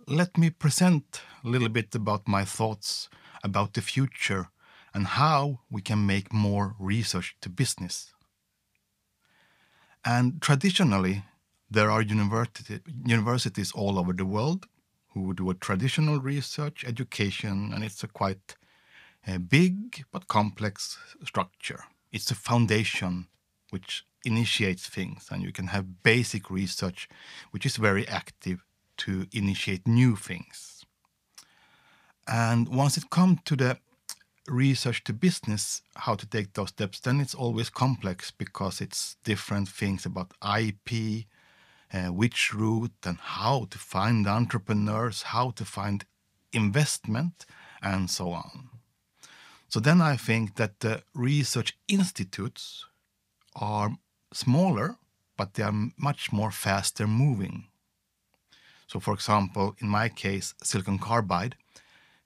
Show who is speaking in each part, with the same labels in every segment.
Speaker 1: let me present a little bit about my thoughts about the future and how we can make more research to business. And traditionally, there are universities all over the world who do a traditional research education, and it's a quite big but complex structure. It's a foundation which initiates things, and you can have basic research, which is very active to initiate new things. And once it comes to the research to business, how to take those steps, then it's always complex because it's different things about IP, which route and how to find entrepreneurs, how to find investment, and so on. So then I think that the research institutes are smaller, but they are much more faster moving. So for example, in my case, silicon carbide,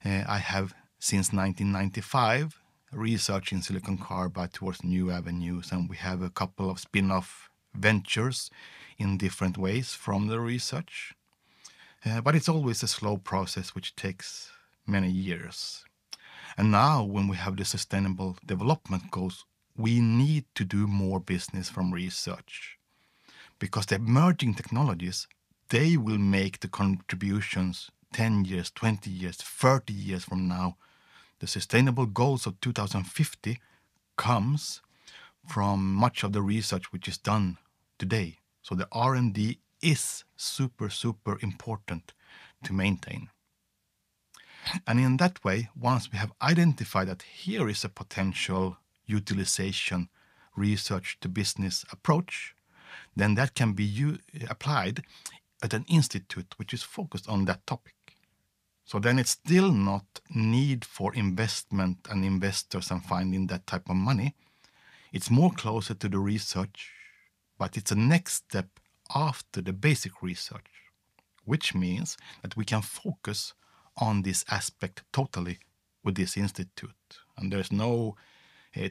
Speaker 1: I have since 1995 research in silicon carbide towards new avenues, and we have a couple of spin-off ventures in different ways from the research. But it's always a slow process which takes many years. And now when we have the sustainable development goals, we need to do more business from research, because the emerging technologies, they will make the contributions 10 years, 20 years, 30 years from now. The sustainable goals of 2050 comes from much of the research which is done today. So the R&D is super, super important to maintain. And in that way, once we have identified that here is a potential utilization research to business approach, then that can be applied at an institute which is focused on that topic. So then it's still not need for investment and investors and finding that type of money. It's more closer to the research, but it's a next step after the basic research, which means that we can focus on this aspect totally with this institute. And there's no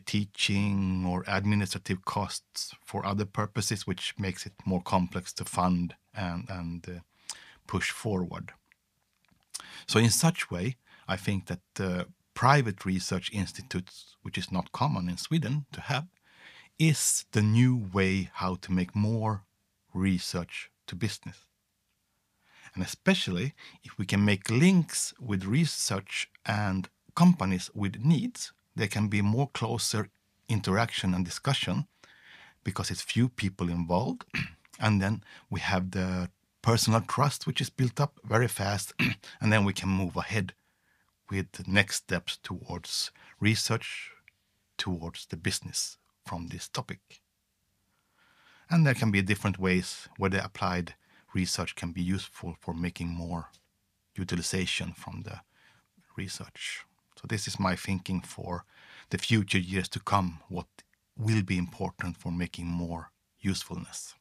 Speaker 1: teaching or administrative costs for other purposes, which makes it more complex to fund and push forward. So in such way, I think that private research institutes, which is not common in Sweden to have, is the new way how to make more research to business. And especially if we can make links with research and companies with needs, there can be more closer interaction and discussion because it's few people involved. And then we have the personal trust, which is built up very fast. And then we can move ahead with the next steps towards research, towards the business from this topic. And there can be different ways where the applied research can be useful for making more utilization from the research. So this is my thinking for the future years to come, what will be important for making more usefulness.